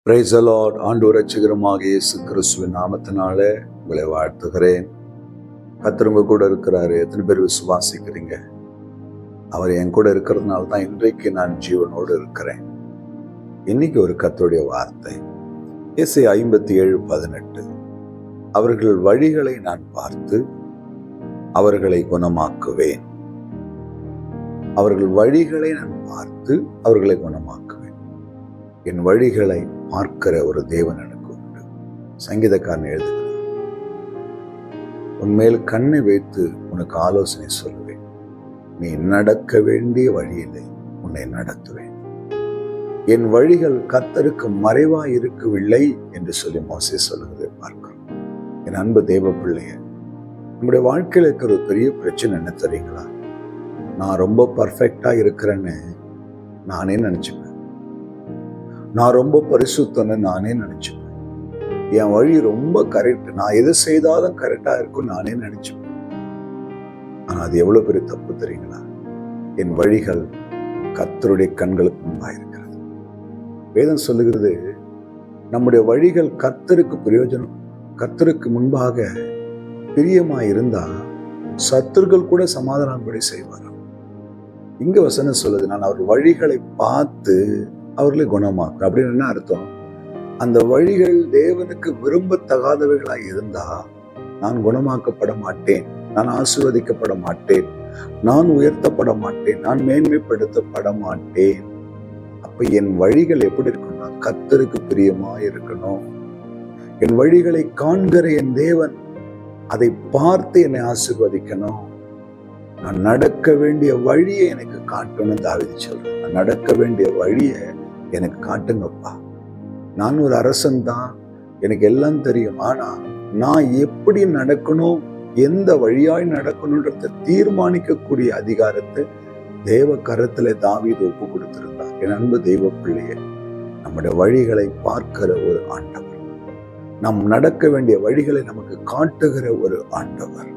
Praise the Lord. ஆண்டவர் இரட்சகருமாக இயேசு கிறிஸ்துவின் நாமத்தினாலே உங்களை வாழ்த்துகிறேன். கர்த்தர் உங்க கூட இருக்கிறாரு. எத்தனை பேர் விசுவாசிக்கிறீங்க? அவர் என் கூட இருக்கிறதுனால தான் இன்றைக்கு நான் ஜீவனோடு இருக்கிறேன். இன்னைக்கு ஒரு கர்த்தருடைய வார்த்தை, ஏசாயா 57:18. அவர்கள் வழிகளை நான் பார்த்து அவர்களை குணமாக்குவேன். அவர்கள் வழிகளை நான் பார்த்து அவர்களை குணமாக்குவேன். என் வழிகளை பார்க்கிற ஒரு தேவன் எனக்கு உண்டு. சங்கீதக்காரன் எழுதுகிறார், உன்மேல் கண்ணை வைத்து உனக்கு ஆலோசனை சொல்லுவேன், நீ நடக்க வேண்டிய வழியிலே உன்னை நடத்துவேன். என் வழிகள் கர்த்தருக்கு மறைவாய் இருக்கவில்லை என்று சொல்லி மோசே சொல்லுகிறதை பார்க்கிறோம். என் அன்பு தேவ பிள்ளைய, நம்முடைய வாழ்க்கையில் இருக்கிற ஒரு பெரிய பிரச்சனை என்ன தெரியுங்களா? நான் ரொம்ப பர்ஃபெக்டா இருக்கிறேன்னு நானே நினைச்சுப்பேன். நான் ரொம்ப பரிசுத்தன்னு நானே நினைச்சுப்பேன். என் வழி ரொம்ப கரெக்ட், நான் எது செய்தாலும் கரெக்டா இருக்கும் நானே நினைச்சுப்பேன். ஆனா அது எவ்வளவு பெரிய தப்பு தெரியுங்களா? என் வழிகள் கர்த்தருடைய கண்களுக்கு முன்பாக இருக்கிறது. வேதம் சொல்லுகிறது, நம்முடைய வழிகள் கர்த்தருக்கு பிரயோஜனம், கர்த்தருக்கு முன்பாக பிரியமா இருந்தா சத்துருக்கள் கூட சமாதானப்படி செய்வாராம். இங்க வசனம் சொல்லுது, நான் அவர் வழிகளை பார்த்து அவர்களை குணமாக்கும். அப்படின்னு என்ன அர்த்தம்? அந்த வழிகள் தேவனுக்கு விரும்பத்தகாதவைகளாய் இருந்தா நான் குணமாக்கப்பட மாட்டேன், நான் ஆசீர்வதிக்கப்பட மாட்டேன், நான் உயர்த்தப்பட மாட்டேன், நான் மேன்மைப்படுத்தப்பட மாட்டேன். அப்ப என் வழிகள் எப்படி இருக்கணும்னா கர்த்தருக்கு பிரியமா இருக்கணும். என் வழிகளை காண்கிற என் தேவன் அதை பார்த்து என்னை ஆசீர்வதிக்கணும். நான் நடக்க வேண்டிய வழியை எனக்கு காட்டணும். தாவீது சொல்றேன், நான் நடக்க வேண்டிய வழியை எனக்கு காட்டுங்கப்பா. நான் ஒரு அரசன் தான், எனக்கு எல்லாம் தெரியும். ஆனா நான் எப்படி நடக்கணும், எந்த வழியாய் நடக்கணும்ன்றத தீர்மானிக்கக்கூடிய அதிகாரத்தை தேவ கரத்துல தாவீது ஒப்பு கொடுத்திருந்தார். என் அன்பு தெய்வ பிள்ளையே, நம்முடைய வழிகளை பார்க்கிற ஒரு ஆண்டவர், நாம் நடக்க வேண்டிய வழிகளை நமக்கு காட்டுகிற ஒரு ஆண்டவர்,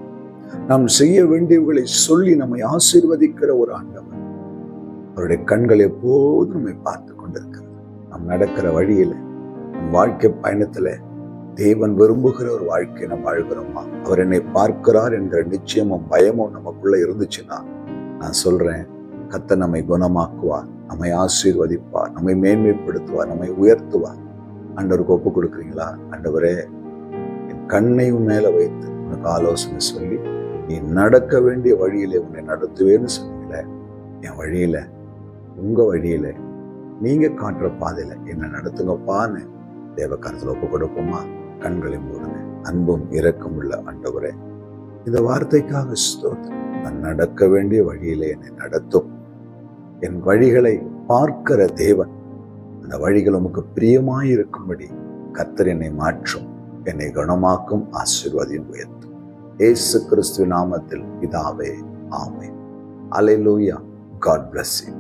நாம் செய்ய வேண்டியவர்களை சொல்லி நம்மை ஆசீர்வதிக்கிற ஒரு ஆண்டவர். அவருடைய கண்கள் எப்போதும் நம்மை பார்த்து கொண்டிருக்கிறது. நாம் நடக்கிற வழியில, நம் வாழ்க்கை பயணத்துல தேவன் விரும்புகிற ஒரு வாழ்க்கை நாம் வாழ்கிறோமா? அவர் என்னை பார்க்கிறார் என்கிற நிச்சயமும் பயமும் நமக்குள்ள இருந்துச்சுன்னா, நான் சொல்றேன், கர்த்தர் நம்மை குணமாக்குவார், நம்மை ஆசீர்வதிப்பார், நம்மை மேன்மைப்படுத்துவார், நம்மை உயர்த்துவார். ஆண்டவருக்கு ஒப்பு கொடுக்குறீங்களா? ஆண்டவரே, என் கண்ணை மேல வைத்து உனக்கு ஆலோசனை சொல்லி நீ நடக்க வேண்டிய வழியிலே உன்னை நடத்துவேன்னு சொன்னீங்களே, என் வழியில, உங்க வழியில, நீங்க காட்டுற பாதையில என்ன நடத்துங்கப்பான்னு தேவ கரத்துல ஒப்பு கொடுப்போமா? கண்களை மூடுங்க. அன்பும் இரக்கம் உள்ள ஆண்டவரே, இந்த வார்த்தைக்காக ஸ்தோத்திரம். நான் நடக்க வேண்டிய வழியிலே என்னை நடத்தும். என் வழிகளை பார்க்கிற தேவன், அந்த வழிகள் உமக்கு பிரியமாய் இருக்கும்படி கர்த்தர் என்னை மாற்றும், என்னை குணமாக்கும், ஆசீர்வாதம் உயர்த்தும். இயேசு கிறிஸ்துவின் நாமத்தில் பிதாவே, ஆமென். அல்லேலூயா. God bless you.